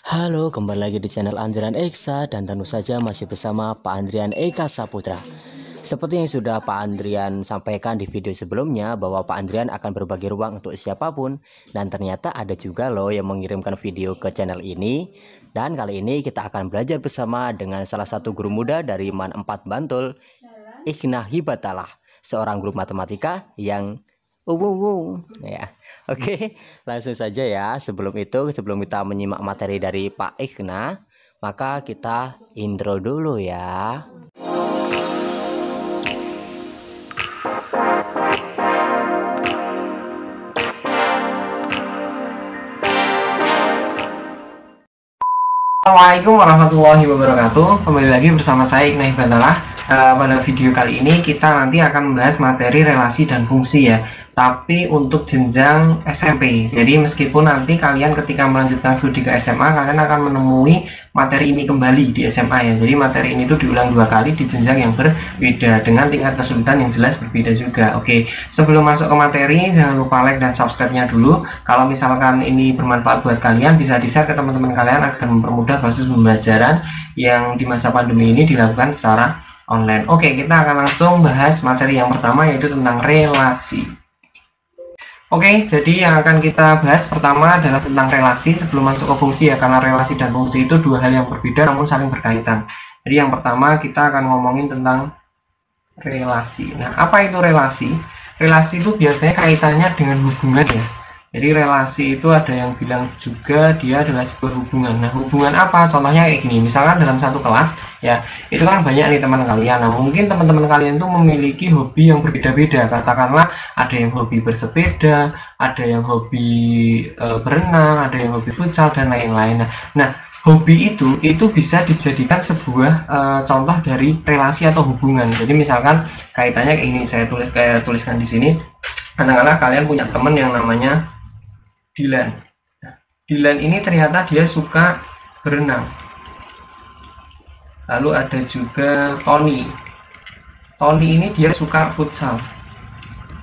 Halo, kembali lagi di channel Andrian Eksa dan tentu saja masih bersama Pak Andrian Eka Saputra. Seperti yang sudah Pak Andrian sampaikan di video sebelumnya bahwa Pak Andrian akan berbagi ruang untuk siapapun, dan ternyata ada juga loh yang mengirimkan video ke channel ini. Dan kali ini kita akan belajar bersama dengan salah satu guru muda dari MAN 4 Bantul, Ikhna Hibatalah, seorang guru matematika yang ya. Oke, langsung saja ya. Sebelum kita menyimak materi dari Pak Ikhna, maka kita intro dulu ya. Assalamualaikum warahmatullahi wabarakatuh. Kembali lagi bersama saya Ikhna Hibatalah. Pada video kali ini kita nanti akan membahas materi relasi dan fungsi ya, tapi untuk jenjang SMP. Jadi meskipun nanti kalian ketika melanjutkan studi ke SMA, kalian akan menemui materi ini kembali di SMA ya. Jadi materi ini tuh diulang 2 kali di jenjang yang berbeda dengan tingkat kesulitan yang jelas berbeda juga. Oke, sebelum masuk ke materi, jangan lupa like dan subscribe-nya dulu. Kalau misalkan ini bermanfaat buat kalian, bisa di-share ke teman-teman kalian agar mempermudah proses pembelajaran yang di masa pandemi ini dilakukan secara online. Oke, kita akan langsung bahas materi yang pertama, yaitu tentang relasi. Oke, jadi yang akan kita bahas pertama adalah tentang relasi sebelum masuk ke fungsi ya, karena relasi dan fungsi itu dua hal yang berbeda namun saling berkaitan. Jadi yang pertama kita akan ngomongin tentang relasi. Nah, apa itu relasi? Relasi itu biasanya kaitannya dengan hubungan ya. Jadi relasi itu ada yang bilang juga dia adalah sebuah hubungan. Nah, hubungan apa? Contohnya kayak gini, misalkan dalam satu kelas ya, itu kan banyak nih teman kalian. Nah, mungkin teman-teman kalian tuh memiliki hobi yang berbeda-beda. Katakanlah ada yang hobi bersepeda, ada yang hobi berenang, ada yang hobi futsal dan lain-lain. Nah, hobi itu bisa dijadikan sebuah contoh dari relasi atau hubungan. Jadi misalkan kaitannya kayak ini, saya tuliskan di sini. Katakanlah kalian punya teman yang namanya Dilan. Dilan ini ternyata dia suka berenang. Lalu ada juga Tony. Tony ini dia suka futsal.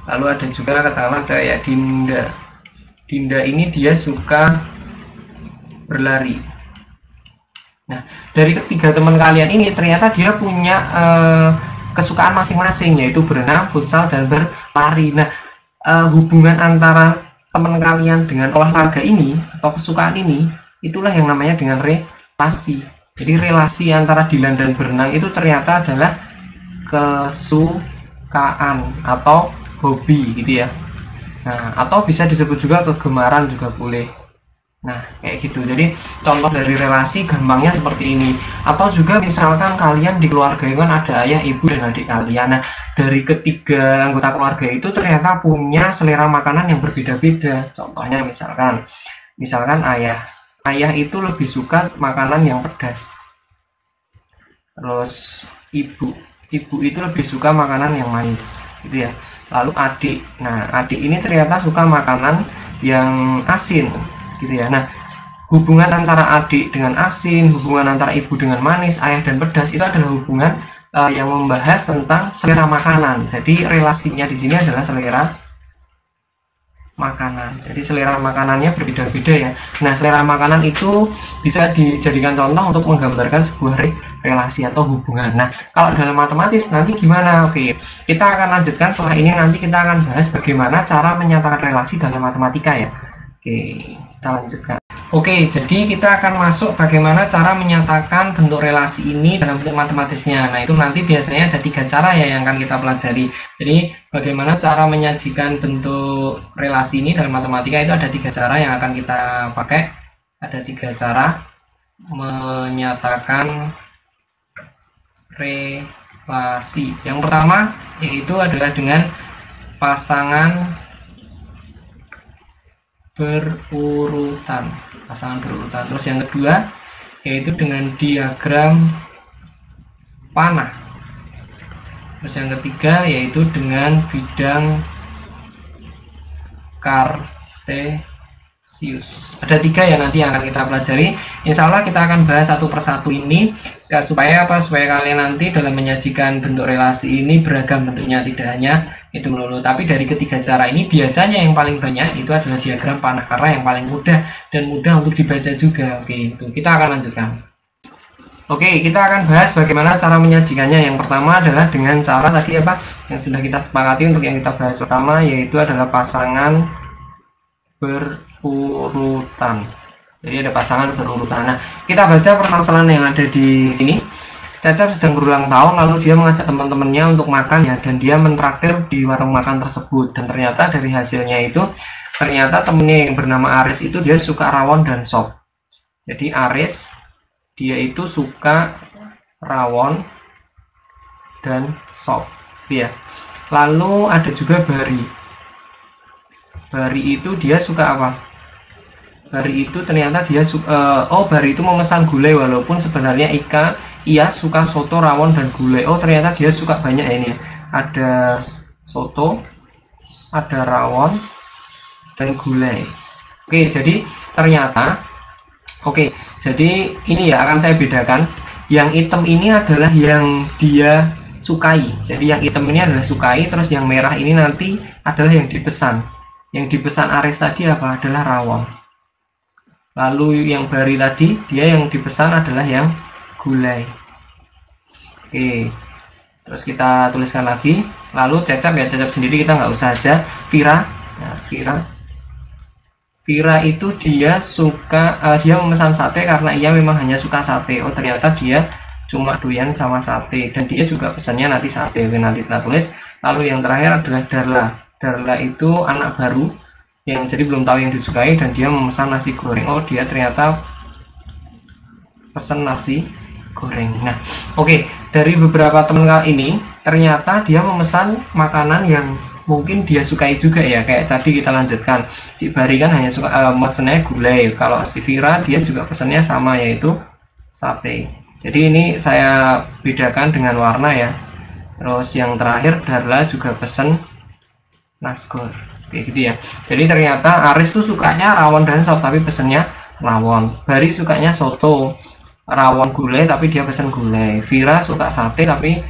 Lalu ada juga katakanlah saya Dinda. Dinda ini dia suka berlari. Nah, dari ketiga teman kalian ini ternyata dia punya kesukaan masing-masing, yaitu berenang, futsal, dan berlari. Nah, hubungan antara teman kalian dengan olahraga ini atau kesukaan ini, itulah yang namanya dengan relasi. Jadi relasi antara Dilan dan berenang itu ternyata adalah kesukaan atau hobi gitu ya. Nah, atau bisa disebut juga kegemaran juga boleh. Nah, kayak gitu. Jadi contoh dari relasi gampangnya seperti ini. Atau juga misalkan kalian di keluarga itu kan ada ayah, ibu, dan adik kalian. Nah, dari ketiga anggota keluarga itu ternyata punya selera makanan yang berbeda-beda. Contohnya misalkan ayah. Ayah itu lebih suka makanan yang pedas. Terus ibu itu lebih suka makanan yang manis, gitu ya. Lalu adik. Nah, adik ini ternyata suka makanan yang asin, gitu ya. Nah, hubungan antara adik dengan asin, hubungan antara ibu dengan manis, ayah dan pedas itu adalah hubungan yang membahas tentang selera makanan. Jadi relasinya di sini adalah selera makanan. Jadi selera makanannya berbeda-beda ya. Nah, selera makanan itu bisa dijadikan contoh untuk menggambarkan sebuah relasi atau hubungan. Nah, kalau dalam matematis nanti gimana? Oke, kita akan lanjutkan setelah ini. Nanti kita akan bahas bagaimana cara menyatakan relasi dalam matematika ya. Oke, kita lanjutkan. Oke, jadi kita akan masuk bagaimana cara menyatakan bentuk relasi ini dalam bentuk matematisnya. Nah, itu nanti biasanya ada 3 cara ya yang akan kita pelajari. Jadi, bagaimana cara menyajikan bentuk relasi ini dalam matematika itu ada 3 cara yang akan kita pakai. Ada 3 cara menyatakan relasi. Yang pertama yaitu adalah dengan pasangan berurutan. Terus yang kedua yaitu dengan diagram panah. Terus yang ketiga yaitu dengan bidang kartesian. Ada 3 ya nanti yang akan kita pelajari. Insya Allah kita akan bahas satu persatu ini supaya apa? Supaya kalian nanti dalam menyajikan bentuk relasi ini beragam bentuknya, tidak hanya itu melulu. Tapi dari ketiga cara ini biasanya yang paling banyak itu adalah diagram panah karena yang paling mudah dan mudah untuk dibaca juga. Oke, itu kita akan lanjutkan. Oke, kita akan bahas bagaimana cara menyajikannya. Yang pertama adalah dengan cara tadi apa? Yang sudah kita sepakati untuk yang kita bahas pertama, yaitu adalah pasangan berurutan. Jadi ada pasangan berurutan. Nah, kita baca permasalahan yang ada di sini. Cecep sedang berulang tahun, lalu dia mengajak teman-temannya untuk makan ya, dan dia mentraktir di warung makan tersebut. Dan ternyata dari hasilnya itu, ternyata temennya yang bernama Aris itu dia suka rawon dan sop. Jadi Aris dia itu suka rawon dan sop, ya. Lalu ada juga Bari. Bari itu dia suka apa? Bari itu ternyata dia suka Bari itu memesan gulai, walaupun sebenarnya ia suka soto, rawon dan gulai. Oh, ternyata dia suka banyak ya ini. Ada soto, ada rawon dan gulai. Oke, jadi ternyata jadi ini ya akan saya bedakan. Yang hitam ini adalah yang dia sukai. Jadi yang hitam ini adalah sukai, terus yang merah ini nanti adalah yang dipesan. Yang dipesan Aris tadi apa? Adalah rawon. Lalu yang Bari tadi, dia yang dipesan adalah yang gulai. Oke, terus kita tuliskan lagi. Lalu Cecep ya, Cecep sendiri kita nggak usah aja. Vira, nah, Vira itu dia suka, dia memesan sate karena ia memang hanya suka sate. Oh, ternyata dia cuma doyan sama sate, dan dia juga pesannya nanti sate. Oke, nanti kita tulis. Lalu yang terakhir adalah Darla. Darla itu anak baru yang jadi belum tahu yang disukai, dan dia memesan nasi goreng. Oh, dia ternyata pesan nasi goreng. Nah, dari beberapa teman ini ternyata dia memesan makanan yang mungkin dia sukai juga ya. Kayak tadi kita lanjutkan, si Bari kan hanya suka pesannya gulai. Kalau si Vira dia juga pesannya sama, yaitu sate. Jadi ini saya bedakan dengan warna ya. Terus yang terakhir Darla juga pesan nasgor, kayak gitu ya. Jadi ternyata Aris tuh sukanya rawon dan sop tapi pesennya rawon. Bari sukanya soto, rawon gulai tapi dia pesen gulai. Vira suka sate tapi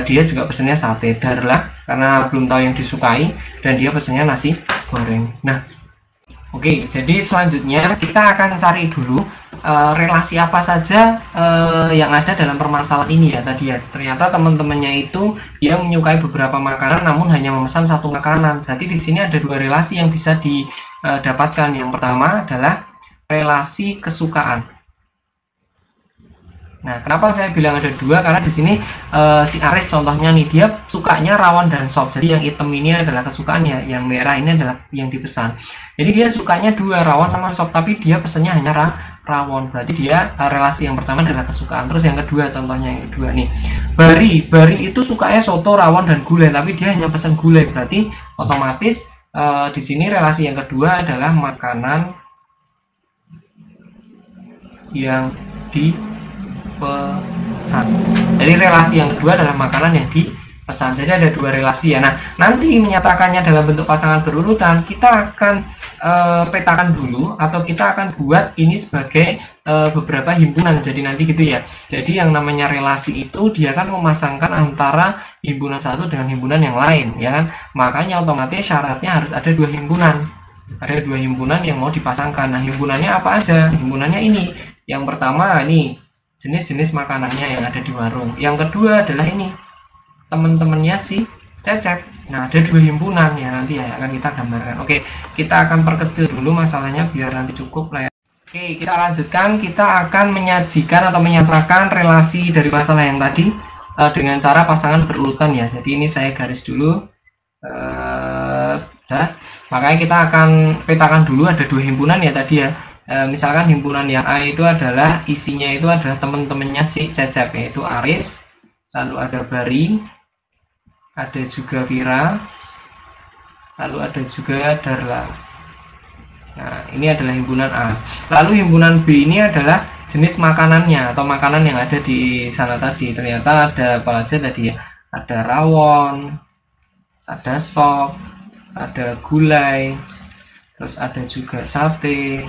dia juga pesennya sate. Darla karena belum tahu yang disukai dan dia pesennya nasi goreng. Nah, jadi selanjutnya kita akan cari dulu relasi apa saja yang ada dalam permasalahan ini ya tadi ya. Ternyata teman-temannya itu dia menyukai beberapa makanan namun hanya memesan satu makanan. Berarti di sini ada 2 relasi yang bisa didapatkan. Yang pertama adalah relasi kesukaan. Nah, kenapa saya bilang ada 2? Karena di sini si Aris contohnya nih, dia sukanya rawon dan sop. Jadi yang hitam ini adalah kesukaannya, yang merah ini adalah yang dipesan. Jadi dia sukanya 2, rawon sama sop, tapi dia pesannya hanya rawon. Berarti dia relasi yang pertama adalah kesukaan. Terus yang kedua, contohnya yang kedua nih, Bari itu sukanya soto, rawon dan gulai, tapi dia hanya pesan gulai. Berarti otomatis di sini relasi yang kedua adalah makanan yang dipesan. Jadi relasi yang kedua adalah makanan yang dipesan. Jadi ada 2 relasi ya. Nah, nanti menyatakannya dalam bentuk pasangan berurutan, kita akan petakan dulu atau kita akan buat ini sebagai beberapa himpunan. Jadi nanti gitu ya. Jadi yang namanya relasi itu dia kan memasangkan antara himpunan satu dengan himpunan yang lain, ya kan? Makanya otomatis syaratnya harus ada 2 himpunan. Ada 2 himpunan yang mau dipasangkan. Nah, himpunannya apa aja? Himpunannya ini. Yang pertama ini jenis-jenis makanannya yang ada di warung. Yang kedua adalah ini teman-temannya si Cecep. Nah, ada 2 himpunan ya nanti ya akan kita gambarkan. Kita akan perkecil dulu masalahnya biar nanti cukup lah ya. Kita lanjutkan. Kita akan menyajikan atau menyatakan relasi dari masalah yang tadi dengan cara pasangan berurutan ya. Jadi ini saya garis dulu. Makanya kita akan petakan dulu ada 2 himpunan ya tadi ya. Misalkan himpunan yang A itu adalah isinya itu adalah teman-temannya si Cecep, yaitu Aris, lalu ada Bari, ada juga Vira, lalu ada juga Darla. Nah, ini adalah himpunan A. Lalu himpunan B ini adalah jenis makanannya atau makanan yang ada di sana tadi. Ternyata ada apa aja tadi ya? Ada rawon, ada sop, ada gulai, terus ada juga sate,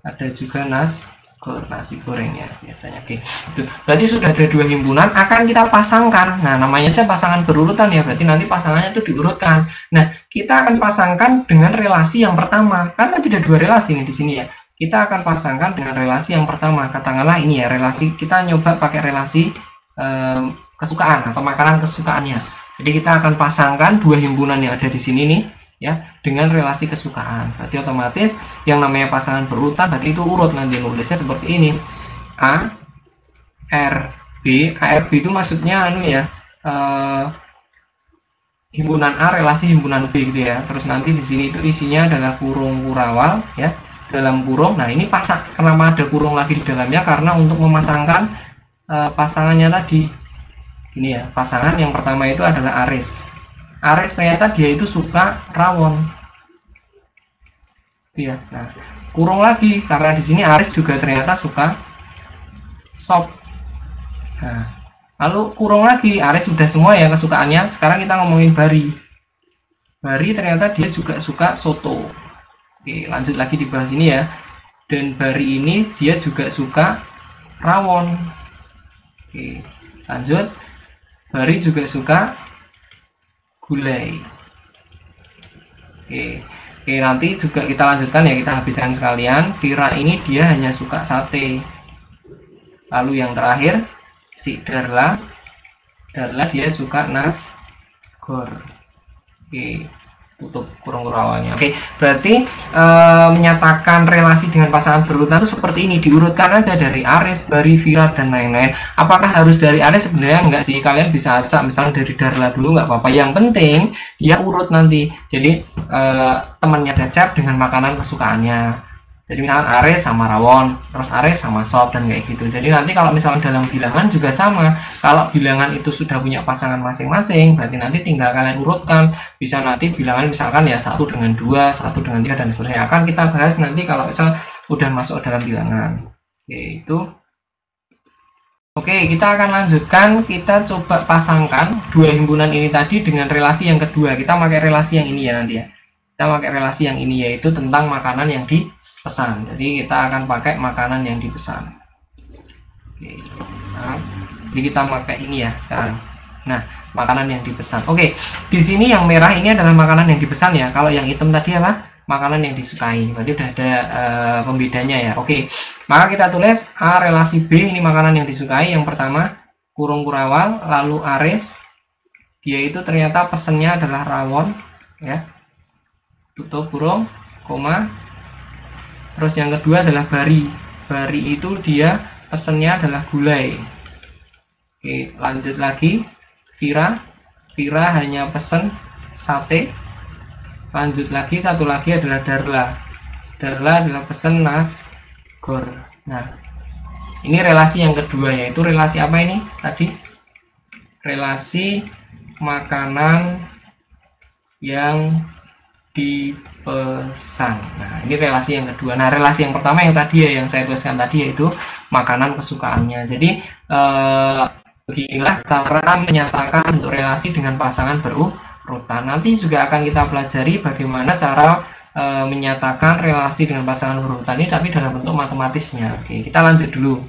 ada juga nasi gorengnya biasanya. Oke, itu berarti sudah ada 2 himpunan, akan kita pasangkan. Nah, namanya aja pasangan berurutan ya, berarti nanti pasangannya itu diurutkan. Nah, kita akan pasangkan dengan relasi yang pertama, kan tadi ada 2 relasi nih di sini ya. Kita akan pasangkan dengan relasi yang pertama, katakanlah ini ya, relasi kita nyoba pakai relasi kesukaan atau makanan kesukaannya. Jadi kita akan pasangkan 2 himpunan yang ada di sini nih ya dengan relasi kesukaan. Berarti otomatis yang namanya pasangan berurutan berarti itu urut, nanti nulisnya seperti ini. A R B, itu maksudnya himpunan A relasi himpunan B gitu ya. Terus nanti di sini itu isinya adalah kurung kurawal ya, dalam kurung. Nah, ini pasang, kenapa ada kurung lagi di dalamnya? Karena untuk memasangkan pasangannya tadi. Ini ya, pasangan yang pertama itu adalah Aris. Aris ternyata dia itu suka rawon. Ya, nah, kurung lagi karena di sini Aris juga ternyata suka sop. Nah, lalu kurung lagi, Aris sudah semua ya kesukaannya. Sekarang kita ngomongin Bari. Bari ternyata dia juga suka soto. Oke, lanjut lagi dibahas ini ya. Dan Bari ini dia juga suka rawon. Oke, lanjut. Bari juga suka gulai. Oke, nanti juga kita lanjutkan ya, kita habiskan sekalian. Vira ini dia hanya suka sate. Lalu yang terakhir si Darla dia suka nasgor. Oke, tutup kurung kurawalnya. Oke, berarti menyatakan relasi dengan pasangan berurutan itu seperti ini, diurutkan aja dari Aris, Bari, Vira, dan lain-lain. Apakah harus dari Aris? Sebenarnya enggak sih, kalian bisa acak misalnya dari Darla dulu nggak apa-apa. Yang penting dia urut nanti. Jadi temannya Cecep dengan makanan kesukaannya. Jadi misalnya Aris sama rawon, terus Aris sama sop, dan kayak gitu. Jadi nanti kalau misalnya dalam bilangan juga sama. Kalau bilangan itu sudah punya pasangan masing-masing, berarti nanti tinggal kalian urutkan. Bisa nanti bilangan misalkan ya 1 dengan 2, 1 dengan 3, dan seterusnya. Akan kita bahas nanti kalau misal udah masuk dalam bilangan. Oke, itu. Oke, kita akan lanjutkan. Kita coba pasangkan 2 himpunan ini tadi dengan relasi yang kedua. Kita pakai relasi yang ini ya nanti ya. Kita pakai relasi yang ini, yaitu tentang makanan yang dipesan. Jadi kita akan pakai makanan yang dipesan. Oke, nah, jadi kita pakai ini ya sekarang. Nah, makanan yang dipesan. Oke, di sini yang merah ini adalah makanan yang dipesan ya. Kalau yang hitam tadi apa? Makanan yang disukai. Berarti udah ada pembedanya ya. Oke, maka kita tulis A relasi B, ini makanan yang disukai. Yang pertama kurung kurawal, lalu Aris, dia itu ternyata pesennya adalah rawon ya. Tutup kurung, koma. Terus yang kedua adalah Bari. Bari itu dia pesennya adalah gulai. Oke, lanjut lagi. Vira hanya pesen sate. Lanjut lagi, satu lagi adalah Darla. Darla adalah pesen nasgor. Nah, ini relasi yang kedua, yaitu relasi apa ini tadi? Relasi makanan yang dipesan. Nah, ini relasi yang kedua. Nah, relasi yang pertama yang tadi ya, yang saya tuliskan tadi, yaitu makanan kesukaannya. Jadi beginilah cara menyatakan untuk relasi dengan pasangan berurutan. Nanti juga akan kita pelajari bagaimana cara menyatakan relasi dengan pasangan berurutan ini, tapi dalam bentuk matematisnya. Oke, kita lanjut dulu.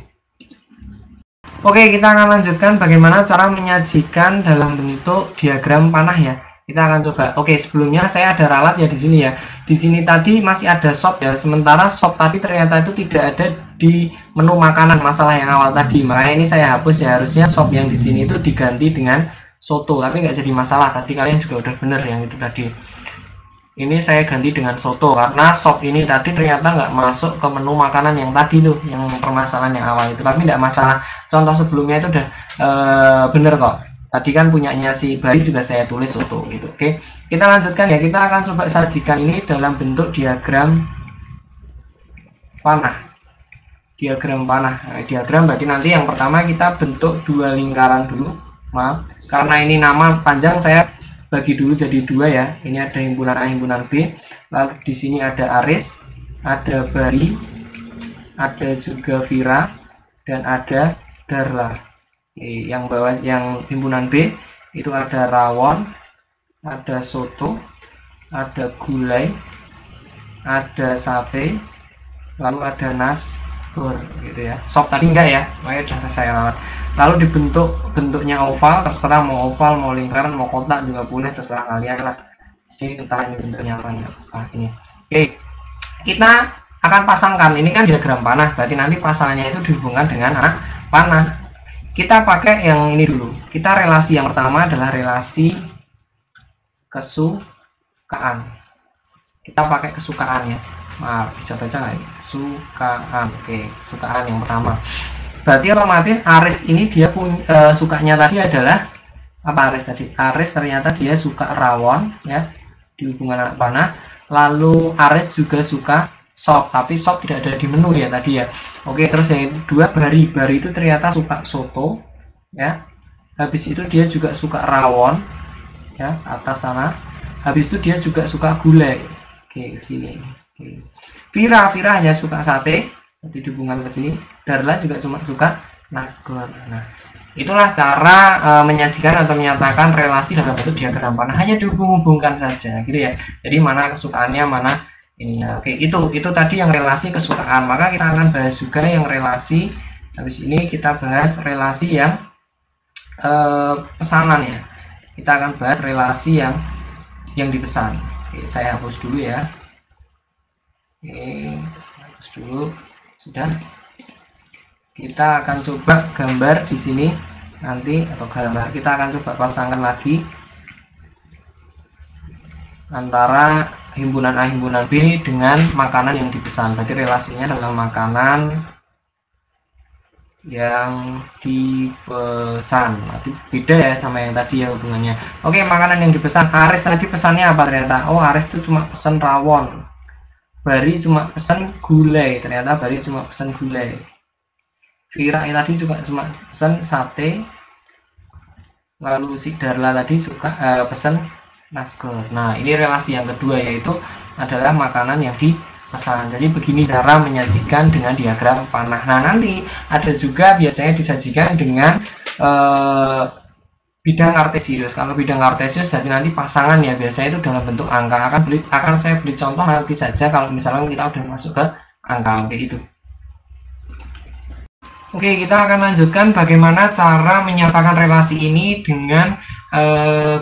Oke, kita akan lanjutkan bagaimana cara menyajikan dalam bentuk diagram panah ya. Kita akan coba. Oke, sebelumnya saya ada ralat ya di sini ya. Di sini tadi masih ada sop ya. Sementara sop tadi ternyata itu tidak ada di menu makanan, masalah yang awal tadi. Makanya ini saya hapus ya. Harusnya sop yang di sini itu diganti dengan soto. Tapi nggak jadi masalah. Tadi kalian juga udah bener yang itu tadi. Ini saya ganti dengan soto karena sop ini tadi ternyata nggak masuk ke menu makanan yang tadi tuh, yang permasalahan yang awal itu. Tapi nggak masalah. Contoh sebelumnya itu udah bener kok. Tadi kan punyanya si Bari juga saya tulis soto gitu. Oke, kita lanjutkan ya. Kita akan coba sajikan ini dalam bentuk diagram panah. Diagram panah. Nah, diagram berarti nanti yang pertama kita bentuk 2 lingkaran dulu. Maaf, karena ini nama panjang saya bagi dulu jadi 2 ya. Ini ada himpunan A, himpunan B. Lalu di sini ada Aris, ada Bari, ada juga Vira, dan ada Darla. Yang bawah, yang himpunan B itu ada rawon, ada soto, ada gulai, ada sate, lalu ada nasgor gitu ya. Sop tadi enggak ya, makanya udah saya ralat. Lalu bentuknya oval, terserah mau oval, mau lingkaran, mau kotak juga boleh, terserah kalian lah. Sini entah ini bentuknya apa enggak. Ini. Oke, kita akan pasangkan. Ini kan diagram panah, berarti nanti pasangannya itu dihubungkan dengan panah. Kita pakai yang ini dulu. Kita relasi yang pertama adalah relasi kesukaan. Kita pakai kesukaan ya. Maaf, bisa baca nggak ini? Kesukaan. Oke, kesukaan yang pertama. Berarti otomatis Aris ini dia sukanya tadi adalah apa? Aris tadi. Aris ternyata dia suka rawon ya, di hubungan anak panah. Lalu Aris juga suka sop, tapi sop tidak ada di menu ya tadi ya. Oke, terus yang kedua Bari. Bari itu ternyata suka soto ya. Habis itu dia juga suka rawon ya, atas sana. Habis itu dia juga suka gulai. Oke, ke sini. Oke. Vira hanya suka sate, nanti dihubungkan ke sini. Darla juga cuma suka nasgor. Nah, itulah cara menyajikan atau menyatakan relasi dalam bentuk diagram panah, hanya dihubung-hubungkan saja gitu ya. Jadi mana kesukaannya, mana ini ya. Oke, itu tadi yang relasi kesukaan. Maka kita akan bahas juga yang relasi. Habis ini kita bahas relasi yang pesanan ya. Kita akan bahas relasi yang dipesan. Oke, saya hapus dulu ya. Oke, saya hapus dulu. Sudah. Kita akan coba gambar di sini nanti, atau gambar kita akan coba pasangkan lagi antara himpunan A himpunan B dengan makanan yang dipesan. Berarti relasinya adalah makanan yang dipesan. Nanti beda ya sama yang tadi ya hubungannya. Oke, makanan yang dipesan. Aris tadi pesannya apa ternyata? Oh, Aris itu cuma pesan rawon. Bari cuma pesan gulai. Ternyata Bari cuma pesan gulai. Vira tadi juga cuma pesan sate. Lalu si Darla tadi suka pesan nasgor. Nah, ini relasi yang kedua, yaitu adalah makanan yang dipesan. Jadi begini cara menyajikan dengan diagram panah. Nah, nanti ada juga biasanya disajikan dengan bidang kartesius. Kalau bidang kartesius berarti nanti pasangan ya, biasanya itu dalam bentuk angka. Akan saya beri contoh nanti saja kalau misalnya kita udah masuk ke angka kayak itu. Oke, kita akan lanjutkan bagaimana cara menyatakan relasi ini dengan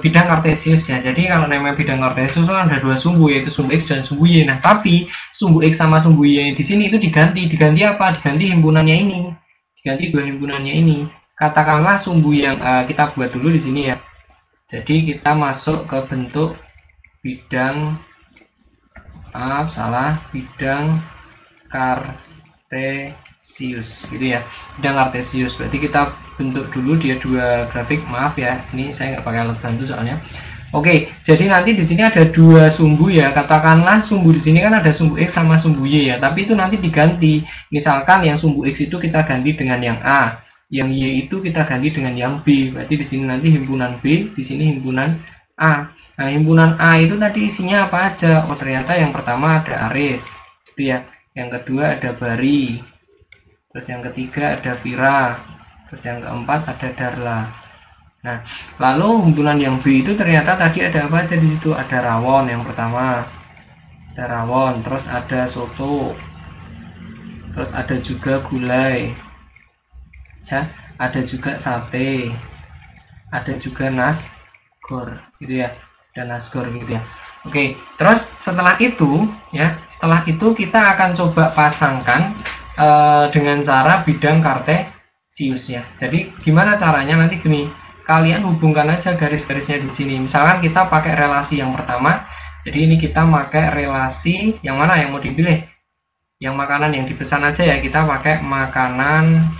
bidang kartesius ya. Jadi kalau namanya bidang kartesius kan ada dua sumbu, yaitu sumbu X dan sumbu Y. Nah, tapi sumbu X sama sumbu Y di sini itu diganti apa? Diganti himpunannya ini. Diganti dua himpunannya ini. Katakanlah sumbu yang kita buat dulu di sini ya. Jadi kita masuk ke bentuk bidang bidang kartesius gitu ya, bidang kartesius. Berarti kita bentuk dulu dia dua grafik, maaf ya, ini saya nggak pakai alat bantu soalnya. Oke, jadi nanti di sini ada dua sumbu ya. Katakanlah sumbu di sini kan ada sumbu X sama sumbu Y ya, tapi itu nanti diganti. Misalkan yang sumbu X itu kita ganti dengan yang A, yang Y itu kita ganti dengan yang B. Berarti di sini nanti himpunan B, di sini himpunan A. Nah, himpunan A itu tadi isinya apa aja? Oh, ternyata yang pertama ada Aris gitu ya. Yang kedua ada Bari. Terus yang ketiga ada Vira. Terus yang keempat ada Darla. Nah, lalu himpunan yang B itu ternyata tadi ada apa aja di situ? Ada rawon yang pertama. Ada rawon, terus ada soto. Terus ada juga gulai. Ya, ada juga sate. Ada juga nasgor gitu ya. Dan nasgor gitu ya. Oke, terus setelah itu ya, setelah itu kita akan coba pasangkan dengan cara bidang kartesius ya. Jadi gimana caranya? Nanti gini, kalian hubungkan aja garis-garisnya di sini. Misalkan kita pakai relasi yang pertama, jadi ini kita pakai relasi yang mana yang mau dipilih? Yang makanan yang dipesan aja ya, kita pakai makanan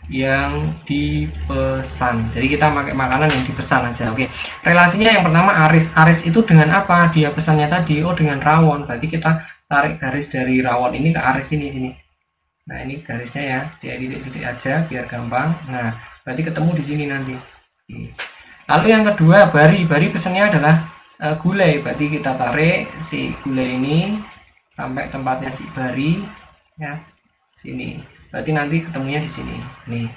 yang dipesan. Jadi kita pakai makanan yang dipesan aja. Oke. Relasinya yang pertama Aris. Aris itu dengan apa? Dia pesannya tadi dengan rawon. Berarti kita tarik garis dari rawon ini ke Aris ini sini. Nah, ini garisnya ya. Titik-titik aja biar gampang. Nah, berarti ketemu di sini nanti. Lalu yang kedua Bari. Bari pesannya adalah gulai. Berarti kita tarik si gulai ini sampai tempatnya si Bari ya. Sini. Berarti nanti ketemunya di sini. Nih.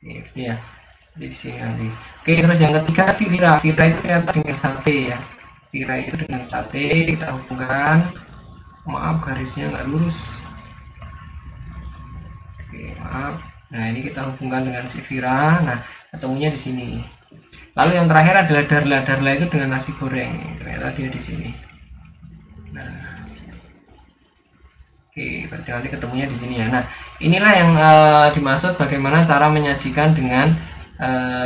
Ini ya. Di sini nanti. Oke, terus yang ketiga Vira. Vira itu ternyata dengan sate ya. Sefira itu dengan statik kita hubungkan. Maaf garisnya nggak lurus. Oke, maaf. Nah, ini kita hubungkan dengan Sefira. Nah, ketemunya di sini. Lalu yang terakhir adalah Darla. Darla itu dengan nasi goreng. Ternyata dia di sini. Nah, oke, berarti nanti ketemunya di sini ya. Nah, inilah yang dimaksud bagaimana cara menyajikan dengan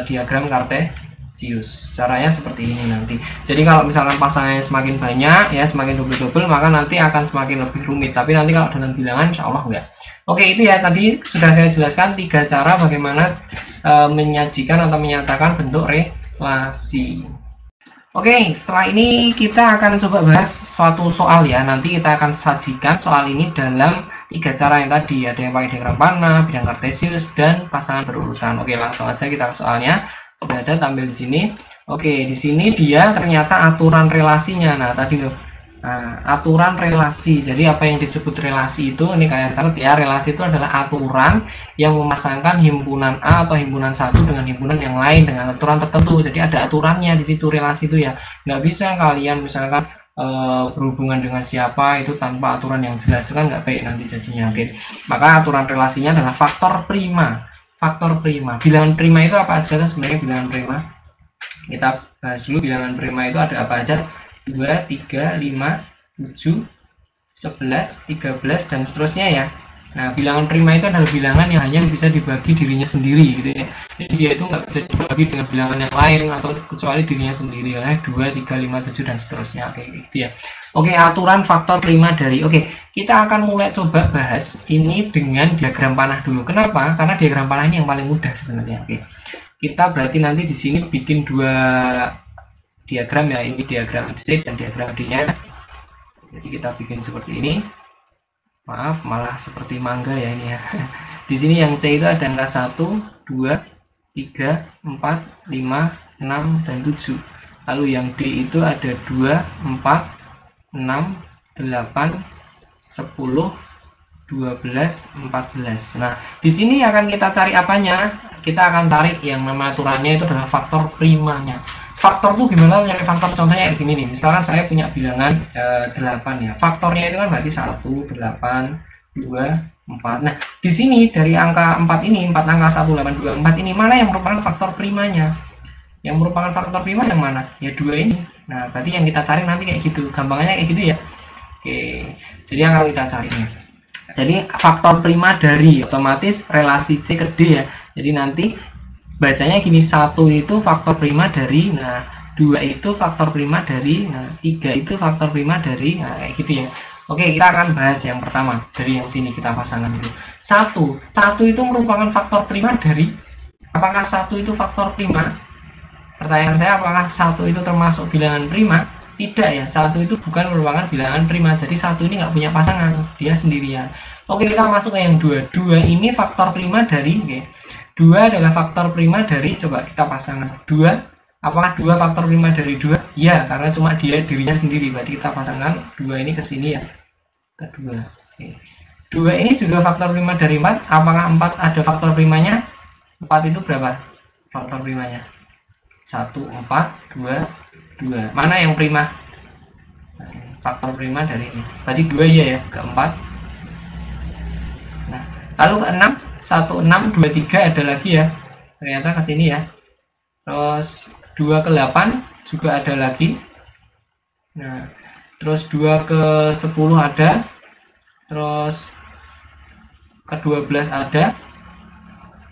diagram kartesius. Caranya seperti ini nanti. Jadi kalau misalkan pasangannya semakin banyak, ya semakin double-double, maka nanti akan semakin lebih rumit. Tapi nanti kalau dalam bilangan, insya Allah enggak. Oke, itu ya tadi sudah saya jelaskan 3 cara bagaimana menyajikan atau menyatakan bentuk relasi. Oke, setelah ini kita akan coba bahas suatu soal ya. Nanti kita akan sajikan soal ini dalam 3 cara yang tadi. Ada yang pakai diagram panah, bidang kartesius, dan pasangan berurutan. Oke, langsung aja kita ke soalnya. Sudah ada tampil di sini. Oke, di sini dia ternyata aturan relasinya. Nah, tadi loh. Nah, aturan relasi. Jadi apa yang disebut relasi itu, ini kalian catat ya, relasi itu adalah aturan yang memasangkan himpunan A atau himpunan satu dengan himpunan yang lain dengan aturan tertentu. Jadi ada aturannya di situ relasi itu ya. Nggak bisa kalian misalkan berhubungan dengan siapa itu tanpa aturan yang jelas, itu kan nggak baik nanti jadinya. Oke. Maka aturan relasinya adalah faktor prima. Faktor prima. Bilangan prima itu apa aja kan sebenarnya bilangan prima? Kita bahas dulu bilangan prima itu ada apa aja. 2, 3, 5, 7, 11, 13, dan seterusnya ya. Nah, bilangan prima itu adalah bilangan yang hanya bisa dibagi dirinya sendiri gitu ya. Jadi dia itu nggak bisa dibagi dengan bilangan yang lain atau kecuali dirinya sendiri ya. 2, 3, 5, 7, dan seterusnya. Oke, gitu ya. Oke, aturan faktor prima dari. Oke, kita akan mulai coba bahas ini dengan diagram panah dulu. Kenapa? Karena diagram panah ini yang paling mudah sebenarnya. Oke. Kita berarti nanti di sini bikin 2 diagram ya, ini diagram C dan diagram D-nya. Jadi kita bikin seperti ini. Maaf, malah seperti mangga ya ini ya. Di sini yang C itu ada angka 1, 2, 3, 4, 5, 6, dan 7. Lalu yang D itu ada 2, 4, 6, 8, 10, 12, 14. Nah, di sini akan kita cari apanya? Kita akan cari yang nama aturannya itu adalah faktor primanya. Faktor tuh gimana nyari faktor? Contohnya kayak gini nih. Misalkan saya punya bilangan 8 ya. Faktornya itu kan berarti 1, 8, 2, 4. Nah, di sini dari angka 4 ini, 4 angka 1, 8, 2, 4 ini mana yang merupakan faktor primanya? Yang merupakan faktor prima yang mana? Ya 2 ini. Nah, berarti yang kita cari nanti kayak gitu. Gampangnya kayak gitu ya. Oke. Jadi yang akan kita cari nih. Jadi faktor prima dari otomatis relasi C ke D ya. Jadi nanti bacanya gini, 1 itu faktor prima dari, nah 2 itu faktor prima dari, nah 3 itu faktor prima dari, nah kayak gitu ya. Oke, kita akan bahas yang pertama dari yang sini kita pasangkan dulu. 1 itu merupakan faktor prima dari, apakah 1 itu faktor prima? Pertanyaan saya, apakah 1 itu termasuk bilangan prima? Tidak ya, 1 itu bukan merupakan bilangan prima. Jadi 1 ini nggak punya pasangan, dia sendirian. Oke, kita masuk ke yang 2. 2 ini faktor prima dari, oke. 2 adalah faktor prima dari, coba kita pasangkan 2. Apakah 2 faktor prima dari 2? Ya, karena cuma dia dirinya sendiri. Berarti kita pasangkan 2 ini ke sini ya. Ke 2. Oke. 2 ini juga faktor prima dari 4. Apakah 4 ada faktor primanya? 4 itu berapa faktor primanya? 1, 4, 2, 2. Mana yang prima? Faktor prima dari ini. Berarti 2 ya ya, ke 4. Nah, lalu ke 6. 1, 6, 2, 3 ada lagi ya. Ternyata ke sini ya. Terus 2 ke 8 juga ada lagi. Nah, terus 2 ke 10 ada. Terus ke 12 ada.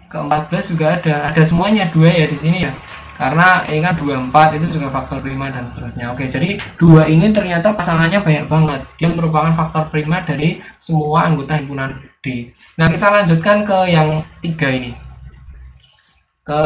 Ke 14 juga ada. Ada semuanya 2 ya di sini ya. Karena ini kan 24 itu juga faktor prima dan seterusnya. Oke, jadi 2 ini ternyata pasangannya banyak banget. Dia merupakan faktor prima dari semua anggota himpunan D. Nah, kita lanjutkan ke yang 3 ini. Ke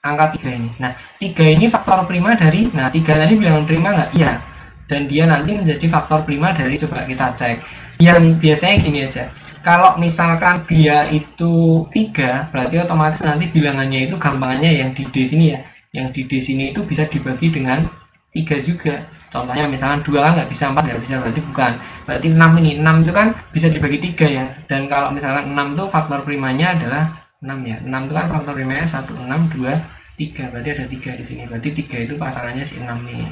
angka 3 ini. Nah, 3 ini faktor prima dari, nah 3 tadi bilangan prima nggak? Iya. Dan dia nanti menjadi faktor prima dari, coba kita cek. Yang biasanya gini aja. Kalau misalkan dia itu 3, berarti otomatis nanti bilangannya itu gampangannya yang di D sini ya. Yang di D sini itu bisa dibagi dengan 3 juga. Contohnya misalkan 2 kan nggak bisa, 4 nggak bisa, berarti bukan. Berarti 6 ini. 6 itu kan bisa dibagi 3 ya. Dan kalau misalkan 6 itu faktor primanya adalah 6 ya. 6 itu kan faktor primanya 1, 6, 2, 3. Berarti ada 3 di sini. Berarti 3 itu pasangannya si 6 nih.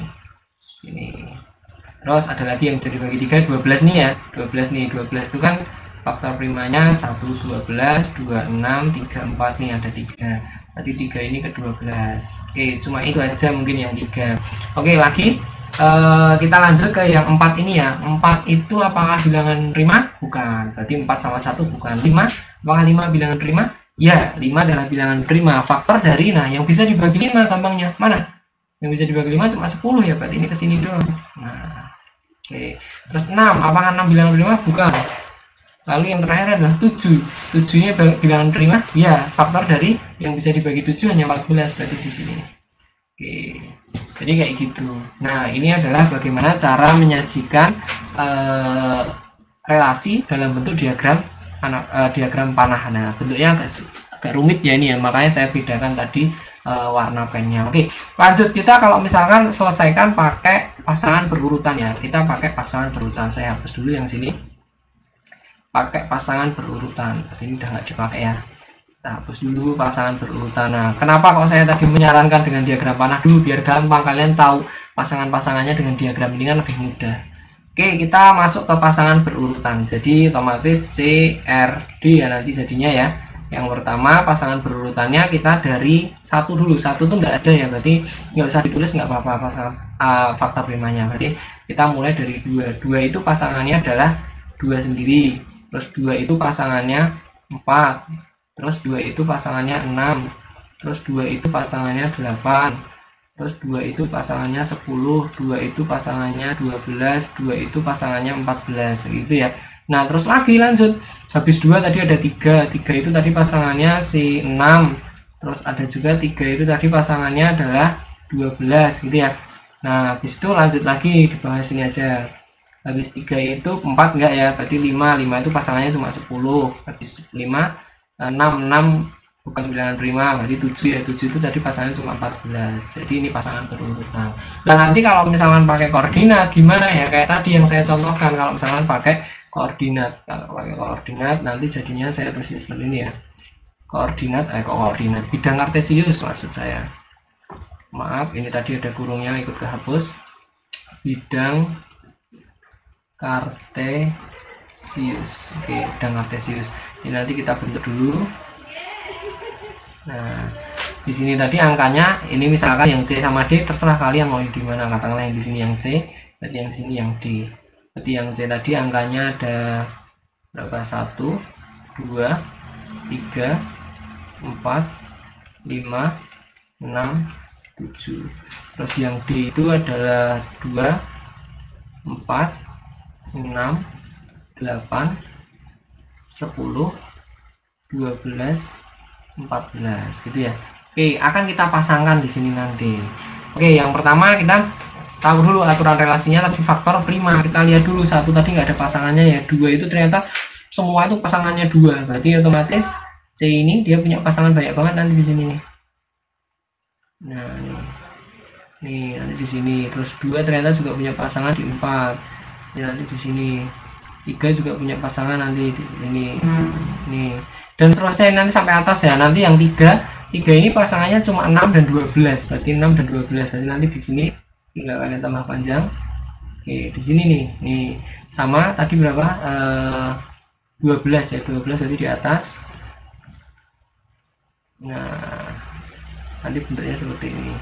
Ini. Terus ada lagi yang bisa dibagi 3, 12 nih ya. 12 nih, 12 itu kan faktor primanya 1, 12, 2, 6, 3, 4 nih ada 3. Berarti 3 ini ke 12. Oke, cuma itu aja mungkin yang 3. Oke, lagi kita lanjut ke yang 4 ini ya. 4 itu apakah bilangan prima? Bukan. Berarti 4 sama 1 bukan. 5, apakah 5 bilangan prima? Ya, 5 adalah bilangan prima. Faktor dari, nah yang bisa dibagi 5 gampangnya. Mana? Yang bisa dibagi 5 cuma 10 ya, berarti ini ke sini doang. Nah, oke. Terus 6, apakah 6 bilangan prima? Bukan. Lalu yang terakhir adalah 7. 7-nya bilangan prima? Ya, faktor dari yang bisa dibagi 7 hanya 14 berarti di sini. Oke. Jadi kayak gitu. Nah, ini adalah bagaimana cara menyajikan relasi dalam bentuk diagram panah. Nah, bentuknya agak rumit ya ini ya, makanya saya bedakan tadi warna pennya. Oke, lanjut kita kalau misalkan selesaikan pakai pasangan berurutan ya. Kita pakai pasangan berurutan. Saya hapus dulu yang sini. Pakai pasangan berurutan. Ini udah nggak dipakai ya. Kita hapus dulu pasangan berurutan. Nah, kenapa kok saya tadi menyarankan dengan diagram panah dulu biar gampang kalian tahu pasangan-pasangannya dengan diagram ini kan lebih mudah. Oke, kita masuk ke pasangan berurutan. Jadi otomatis C, R, D ya nanti jadinya ya. Yang pertama pasangan berurutannya kita dari 1 dulu. 1 tuh enggak ada ya, berarti nggak usah ditulis, nggak apa-apa pasangan faktor primanya. Berarti kita mulai dari 2. 2 itu pasangannya adalah 2 sendiri. Terus 2 itu pasangannya 4. Terus 2 itu pasangannya 6. Terus 2 itu pasangannya 8. Terus 2 itu pasangannya 10. 2 itu pasangannya 12. 2 itu pasangannya 14 gitu ya. Nah, terus lagi lanjut. Habis 2 tadi ada 3. 3 itu tadi pasangannya si 6. Terus ada juga 3 itu tadi pasangannya adalah 12 gitu ya. Nah, habis itu lanjut lagi di bawah sini aja. Habis 3 itu 4 enggak ya? Berarti 5. 5 itu pasangannya cuma 10. Habis 5 6 bukan bilangan prima, berarti 7 ya. 7 itu tadi pasangannya cuma 14. Jadi ini pasangan berurutan. Nah, nanti kalau misalkan pakai koordinat gimana ya? Kayak tadi yang saya contohkan, kalau misalkan pakai koordinat. Kalau pakai koordinat nanti jadinya saya tulis seperti ini ya. Koordinat bidang kartesius maksud saya. Maaf, ini tadi ada kurungnya ikut kehapus. Bidang kartesius. Oke, bidang kartesius. Ini nanti kita bentuk dulu. Nah, di sini tadi angkanya ini misalkan yang C sama D terserah kalian mau di mana. Katakanlah yang di sini yang C, berarti yang di sini yang D. Berarti yang C tadi angkanya ada berapa? 1, 2, 3, 4, 5, 6, 7. Terus yang D itu adalah 2, 4, 6, 8, 10, 12, 14 gitu ya. Oke, akan kita pasangkan di sini nanti. Oke, yang pertama kita tahu dulu aturan relasinya tadi faktor prima. Kita lihat dulu 1 tadi nggak ada pasangannya ya. 2 itu ternyata semua itu pasangannya 2. Berarti otomatis C ini dia punya pasangan banyak banget nanti di sini nih. Nah, nih nanti di sini. Terus 2 ternyata juga punya pasangan di 4. Ya, nanti di sini. 3 juga punya pasangan nanti di sini. Nih. Dan seterusnya nanti sampai atas ya. Nanti yang 3 ini pasangannya cuma 6 dan 12. Berarti 6 dan 12. Berarti nanti di sini tinggal kalian tambah panjang. Oke, di sini nih. Nih, sama tadi berapa? 12 ya. 12 berarti di atas. Nah, nanti bentuknya seperti ini.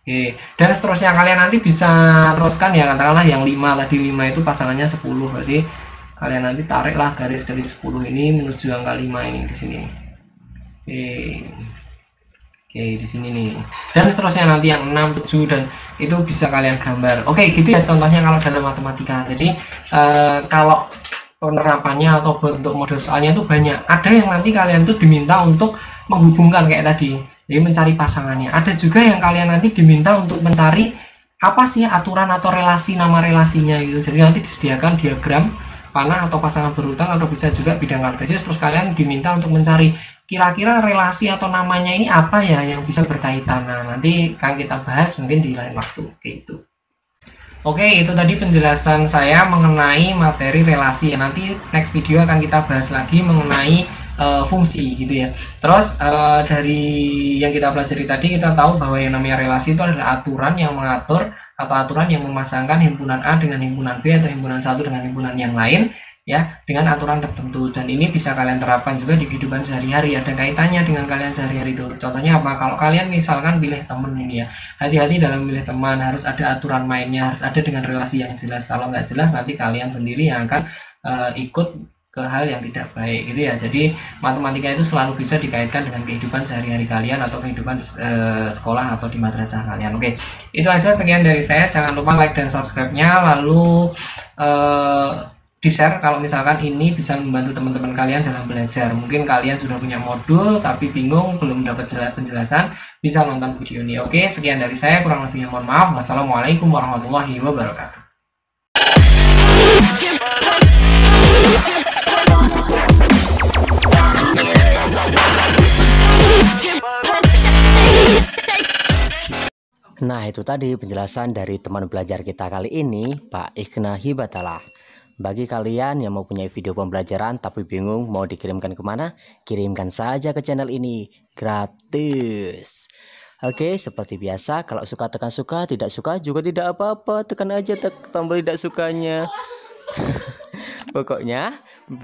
Oke, dan seterusnya kalian nanti bisa teruskan ya, katakanlah yang 5 tadi 5 itu pasangannya 10, berarti kalian nanti tariklah garis dari 10 ini menuju angka 5 ini di sini. Oke, di sini nih. Dan seterusnya nanti yang 6, 7 dan itu bisa kalian gambar. Oke, gitu ya contohnya kalau dalam matematika. Jadi kalau penerapannya atau bentuk model soalnya itu banyak. Ada yang nanti kalian tuh diminta untuk menghubungkan kayak tadi. Jadi mencari pasangannya. Ada juga yang kalian nanti diminta untuk mencari apa sih aturan atau relasi, nama relasinya gitu. Jadi nanti disediakan diagram panah atau pasangan berurutan atau bisa juga bidang kartesius. Terus kalian diminta untuk mencari kira-kira relasi atau namanya ini apa ya yang bisa berkaitan. Nah, nanti akan kita bahas mungkin di lain waktu kayak gitu. Oke, itu tadi penjelasan saya mengenai materi relasi. Nanti next video akan kita bahas lagi mengenai fungsi gitu ya. Terus dari yang kita pelajari tadi kita tahu bahwa yang namanya relasi itu adalah aturan yang mengatur atau aturan yang memasangkan himpunan A dengan himpunan B atau himpunan satu dengan himpunan yang lain ya, dengan aturan tertentu. Dan ini bisa kalian terapkan juga di kehidupan sehari-hari, ada kaitannya dengan kalian sehari-hari itu. Contohnya apa? Kalau kalian misalkan pilih temen ini ya, hati-hati dalam memilih teman, harus ada aturan mainnya, harus ada dengan relasi yang jelas. Kalau nggak jelas nanti kalian sendiri yang akan ikut ke hal yang tidak baik gitu ya. Jadi matematika itu selalu bisa dikaitkan dengan kehidupan sehari-hari kalian atau kehidupan sekolah atau di madrasah kalian. Oke, itu aja, sekian dari saya. Jangan lupa like dan subscribe-nya, lalu di-share kalau misalkan ini bisa membantu teman-teman kalian dalam belajar. Mungkin kalian sudah punya modul tapi bingung, belum dapat penjelasan, bisa nonton video ini. Oke, sekian dari saya, kurang lebihnya mohon maaf. Wassalamualaikum warahmatullahi wabarakatuh. Nah, itu tadi penjelasan dari teman belajar kita kali ini, Pak Ikhna Hibatalah. Bagi kalian yang mau punya video pembelajaran tapi bingung mau dikirimkan kemana, kirimkan saja ke channel ini, gratis. Oke, seperti biasa, kalau suka tekan suka, tidak suka juga tidak apa-apa, tekan aja tombol tidak sukanya. Pokoknya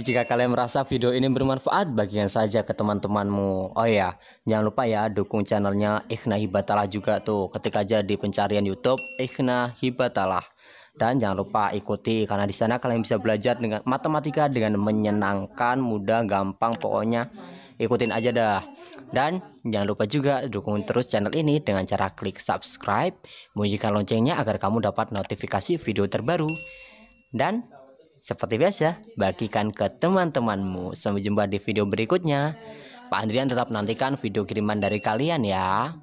jika kalian merasa video ini bermanfaat, bagikan saja ke teman-temanmu. Oh ya, jangan lupa ya dukung channelnya Ikhna Hibatalah juga tuh, ketik aja di pencarian YouTube Ikhna Hibatalah. Dan jangan lupa ikuti, karena di sana kalian bisa belajar dengan matematika dengan menyenangkan, mudah, gampang, pokoknya ikutin aja dah. Dan jangan lupa juga dukung terus channel ini dengan cara klik subscribe, bunyikan loncengnya agar kamu dapat notifikasi video terbaru. Dan seperti biasa, bagikan ke teman-temanmu. Sampai jumpa di video berikutnya. Pak Andrian tetap nantikan video kiriman dari kalian ya.